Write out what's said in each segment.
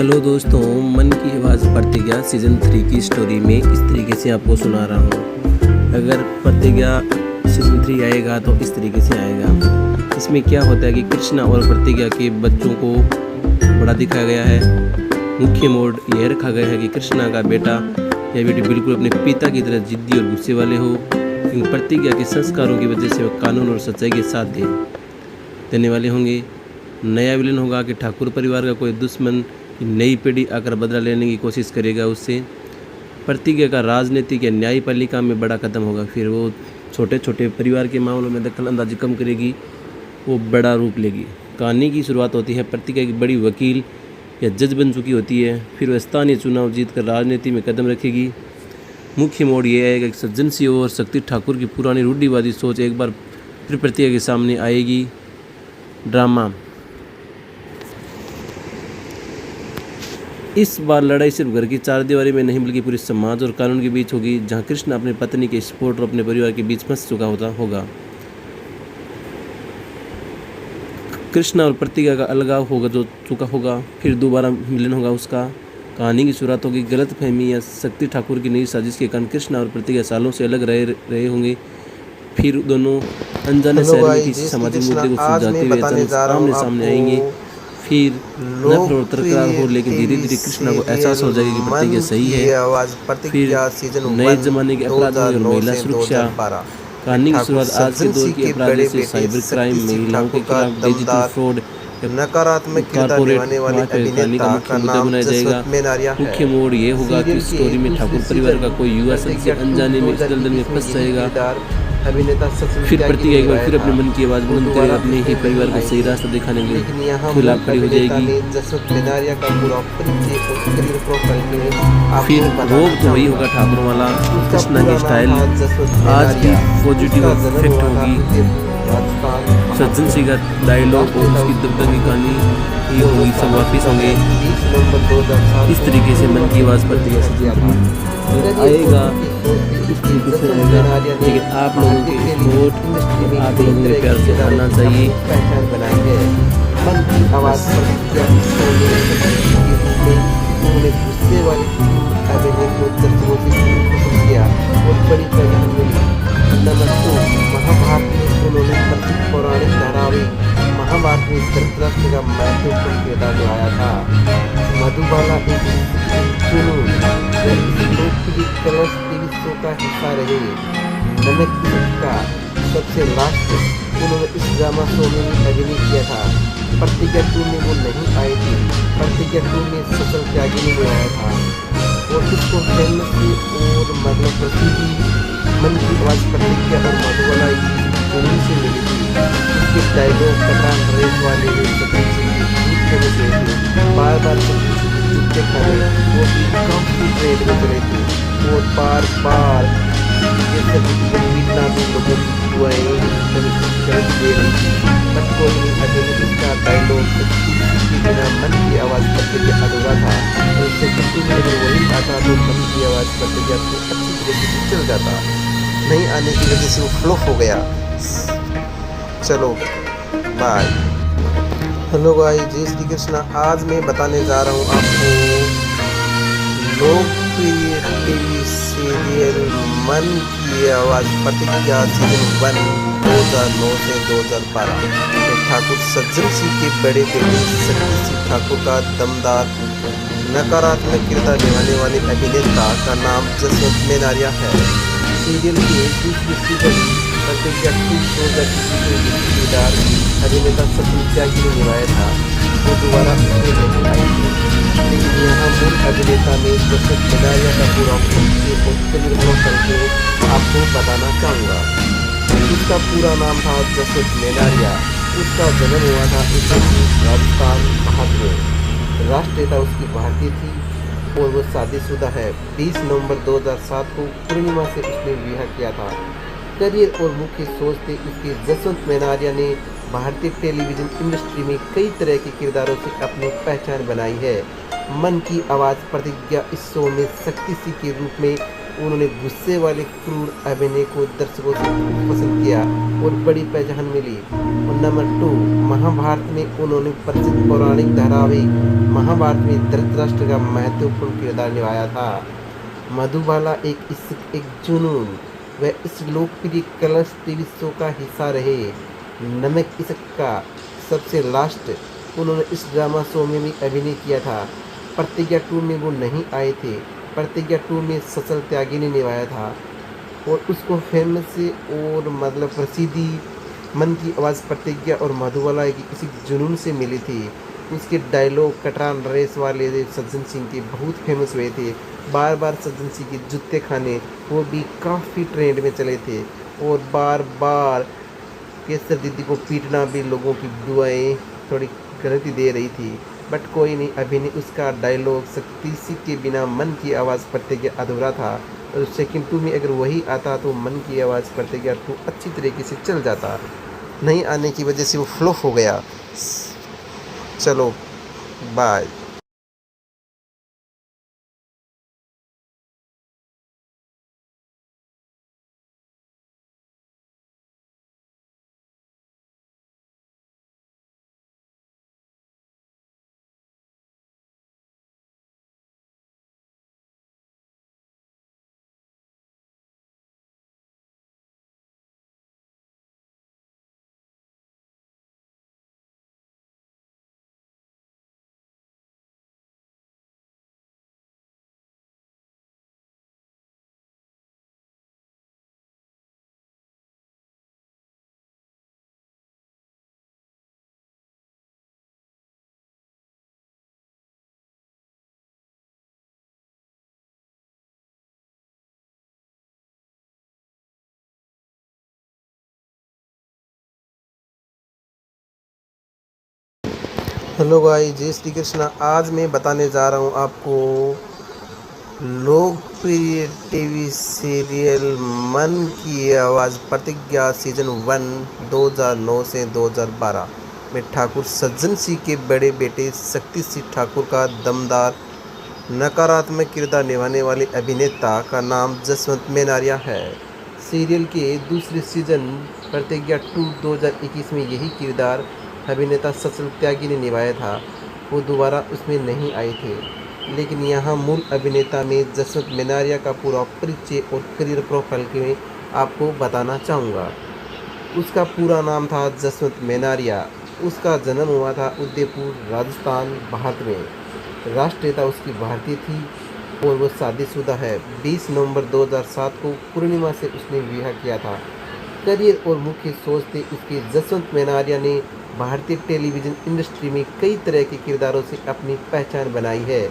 Hello दोस्तों, मन की आवाज़ प्रतिज्ञा सीज़न 3 की स्टोरी में इस तरीके से आपको सुना रहा हूँ। अगर प्रतिज्ञा सीज़न 3 आएगा तो इस तरीके से आएगा। इसमें क्या होता है कि कृष्णा और प्रतिज्ञा के बच्चों को बड़ा दिखाया गया है। मुख्य मोड़ यह रखा गया है कि कृष्णा का बेटा या बेटी बिल्कुल अपने पिता की तरह जिद्दी और गुस्से वाले हो, लेकिन प्रतिज्ञा के संस्कारों की वजह से वह कानून और सच्चाई के साथ देने वाले होंगे। नया विलन होगा कि ठाकुर परिवार का कोई दुश्मन नई पीढ़ी आकर बदला लेने की कोशिश करेगा उससे। प्रतिज्ञा का राजनीतिक या न्यायपालिका में बड़ा कदम होगा, फिर वो छोटे छोटे परिवार के मामलों में दखल अंदाजी कम करेगी, वो बड़ा रूप लेगी। कहानी की शुरुआत होती है प्रतिज्ञा की बड़ी वकील या जज बन चुकी होती है, फिर वह स्थानीय चुनाव जीतकर राजनीति में कदम रखेगी। मुख्य मोड़ ये आएगा कि सज्जन सिंह और शक्ति ठाकुर की पुरानी रूढ़िवादी सोच एक बार फिर प्रतिज्ञा के सामने आएगी। ड्रामा, इस बार लड़ाई सिर्फ घर की चार दीवारी में नहीं बल्कि पूरे समाज और कानून के बीच होगी, जहां कृष्ण अपनी पत्नी के सपोर्ट और अपने परिवार के बीच फंस चुका होगा। कृष्णा और प्रतिज्ञा का अलगाव होगा जो चुका होगा, फिर दोबारा मिलन होगा उसका। कहानी की शुरुआत होगी गलतफहमी या शक्ति ठाकुर की नई साजिश के कारण कृष्णा और प्रतिज्ञा सालों से अलग रहे होंगे, फिर दोनों अनजाने शहर में किसी सामाजिक मुद्दे को सुलझाते हुए अचानक आमने सामने आएंगे। फिर नफरत और तकरार हो, लेकिन धीरे धीरे कृष्णा को एहसास हो जाएगा कि प्रतिज्ञा सही है। फिर नए जमाने के अपराध और महिला सुरक्षा। कहानी की शुरुआत आज के दौर के अपराध जैसे साइबर क्राइम, महिलाओं के खिलाफ डिजिटल फ्रॉड, नकारात्मक किरदार निभाने वाले अभिनेता का नाम जसवंत मेनारिया है। मुख्य मोड़ ये होगा कि स्टोरी में ठाकुर परिवार का कोई युवा सदस्य अनजाने में दलदल में फंस जाएगा। फिर प्रतिज्ञा एक बार फिर अपने मन की आवाज़ बुलंद कर अपने ही परिवार को सही रास्ता दिखाने के खिलाफ खड़ी हो जाएगी। फिर रोग तो वही होगा ठाकुर वाला, कृष्णा की स्टाइल आज की पॉजिटिव इफेक्ट होगी। सज्जन सिंह का डायलॉग और उसकी दबदबी कहानी ये होगी, सब वापिस होंगे। इस तरीके से मन की आवाज़ प्रतिज्ञा से आएगा, इस तरीके से आएगा, लेकिन आप लोगों के वोट आप लोगों के प्यार से आना चाहिए। पहचान बनाई है मन की आवाज़ प्रतिज्ञा गुस्से वाले अभिनय को दर्शकों से पसंद किया और बड़ी पहचान मिली। नंबर 2, महाभारत में उन्होंने प्रति पौराणिक धारावाहिक महाभारत में धृतराष्ट्र का महत्वपूर्ण किरदार निभाया था। मधुबाला एक जुनून लोकप्रिय कलर्स टीवी शो का हिस्सा रहे। नमक का सबसे लास्ट उन्होंने इस ड्रामा शो में भी अभिनय किया था। प्रतिज्ञा 2 में वो नहीं आई थी। प्रतिज्ञा 2 में सफल त्यागी ने आया था और उसको फेमस और मतलब प्रसिद्धि मन की आवाज़ प्रतिज्ञा और मधुबाला जोड़ी से मिली थी। उसके डायलॉग कटान रेस वाले बार बार जूते खाने वो भी काफी ट्रेड में चले थे और बार बार ये सभी पीटना भी लोगों की दुआएं कर दे रही थी। बट कोई नहीं, अभी इसका डायलॉग के बिना मन की आवाज़ प्रतिज्ञा अधूरा था। तो उससे किसी में अगर वही आता तो मन की आवाज़ प्रतिज्ञा को अच्छी तरीके से चल जाता, नहीं आने की वजह से वो फ्लॉप हो गया। चलो बाय। हेलो गाइस, जय श्री कृष्णा। आज मैं बताने जा रहा हूँ आपको लोकप्रिय टीवी सीरियल मन की आवाज़ प्रतिज्ञा सीजन 1 2009 से 2012 में ठाकुर सज्जन सिंह के बड़े बेटे शक्ति सिंह ठाकुर का दमदार नकारात्मक किरदार निभाने वाले अभिनेता का नाम जसवंत मेनारिया है। सीरियल की दूसरी सीजन प्रतिज्ञा 2 किरदार अभिनेता सचिन त्यागी ने निभाया था, वो दोबारा नहीं आई थी। लेकिन यहाँ मूल अभिनेता ने जसवंत मेनारिया का पूरा निर्भर करके आपको बताना चाहूँगा। उसका पूरा नाम था जसवंत मेनारिया। उसका जन्म हुआ था राजस्थान में। राष्ट्रीयता उसकी भारतीय थी और वो शादीशुदा है। 20 नवंबर 2007 को पूर्णिमा से उसने विवाह किया था। करियर और मुख्य सोच थे इसके जसवंत मेनारिया ने भारतीय टेलीविजन इंडस्ट्री में कई तरह के किरदारों से अपनी पहचान बनाई है। मन की आवाज़ प्रतिज्ञा इस शो में शक्ति सिंह के रूप में उन्होंने गुस्से वाले क्रूर अभिनय को दर्शकों से पसंद किया और बड़ी पहचान मिली। और नंबर 2, महाभारत में उन्होंने प्रसिद्ध पौराणिक धारावाहिक महाभारत में धृतराष्ट्र का महत्वपूर्ण किरदार निभाया था। मधुबाला एक जुनून व इस लोकप्रिय कलर्स टीवी शो का हिस्सा रहे। नमक इश्क का सबसे लास्ट उन्होंने इस ड्रामा शो में भी अभिनय किया था। प्रतिज्ञा 2 में वो नहीं आए थे। प्रतिज्ञा 2 में सचल त्यागी ने निभाया था और उसको फेमस और प्रसिद्धि मन की आवाज़ प्रतिज्ञा और मधुबाला की किसी जुनून से मिली थी। उसके डायलॉग कटरान रेस वाले सज्जन सिंह के बहुत फेमस हुए थे। बार बार सज्जन सिंह के जूते खाने वो भी काफ़ी ट्रेंड में चले थे और बार बार केसर दीदी को पीटना भी लोगों की दुआएं थोड़ी गलती दे रही थी। बट कोई नहीं, अभिनय उसका डायलॉग शक्ति के बिना मन की आवाज़ प्रतिज्ञा अधूरा था और सेकंड 2 में अगर वही आता तो मन की आवाज़ प्रतिज्ञा 2 अच्छी तरीके से चल जाता। नहीं आने की वजह से वो फ्लॉप हो गया। चलो बाय। हेलो गाइस, जय श्री कृष्णा। आज मैं बताने जा रहा हूँ आपको लोकप्रिय टीवी सीरियल मन की आवाज़ प्रतिज्ञा सीजन 1 2009 से 2012 में ठाकुर सज्जन सिंह के बड़े बेटे शक्ति सिंह ठाकुर का दमदार नकारात्मक किरदार निभाने वाले अभिनेता का नाम जसवंत मेनारिया है। सीरियल के दूसरे सीजन प्रतिज्ञा 2 2021 में यही किरदार अभिनेता सचल त्यागी ने निभाया था। वो दोबारा उसमें नहीं आए थे, लेकिन यहाँ मूल अभिनेता में जसवंत मेनारिया का पूरा परिचय और करियर प्रोफाइल के मैं आपको बताना चाहूँगा। उसका पूरा नाम था जसवंत मेनारिया। उसका जन्म हुआ था उदयपुर, राजस्थान, भारत में। राष्ट्रीयता उसकी भारतीय थी और वो शादीशुदा है। 20 नवंबर 2007 को पूर्णिमा से उसने विवाह किया था। करियर और मुख्य सोच थे उसके जसवंत मेनारिया ने भारतीय टेलीविज़न इंडस्ट्री में कई तरह के किरदारों से अपनी पहचान बनाई है।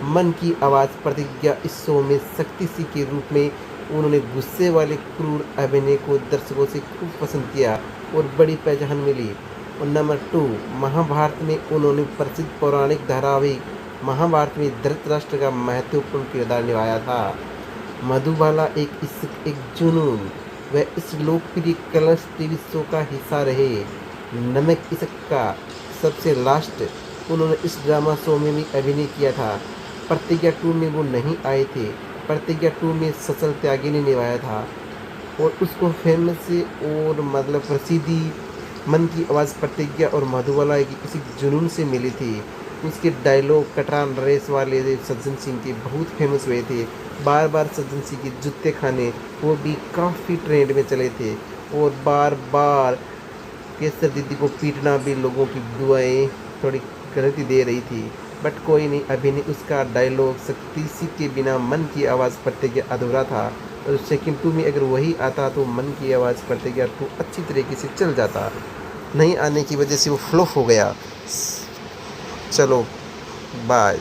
मन की आवाज़ प्रतिज्ञा इस शो में शक्ति सिंह के रूप में उन्होंने गुस्से वाले क्रूर अभिनय को दर्शकों से खूब पसंद किया और बड़ी पहचान मिली। और नंबर 2, महाभारत में उन्होंने प्रसिद्ध पौराणिक धारावाहिक महाभारत में धृतराष्ट्र का महत्वपूर्ण किरदार निभाया था। मधुबाला एक जुनून व इस लोकप्रिय कलर्स टीवी शो का हिस्सा रहे। नमक इश्क का सबसे लास्ट उन्होंने इस ड्रामा शो में भी अभिनय किया था। प्रतिज्ञा 2 में वो नहीं आए थे। प्रतिज्ञा 2 में सचल त्यागी ने निभाया था और उसको फेमस और प्रसिद्धि मन की आवाज़ प्रतिज्ञा और मधुबाला की किसी जुनून से मिली थी। उसके डायलॉग कटरान रेस वाले सज्जन सिंह के बहुत फेमस हुए थे। बार बार सज्जन सिंह के जूते खाने वो भी काफ़ी ट्रेंड में चले थे और बार बार केसर दीदी को पीटना भी लोगों की दुआएं थोड़ी गलती दे रही थी। बट कोई नहीं, अभिनय उसका डायलॉग शक्ति के बिना मन की आवाज़ प्रतिज्ञा अधूरा था और सेकंड 2 में अगर वही आता तो मन की आवाज़ प्रतिज्ञा 2 अच्छी तरीके से चल जाता। नहीं आने की वजह से वो फ्लॉप हो गया। चलो बाय।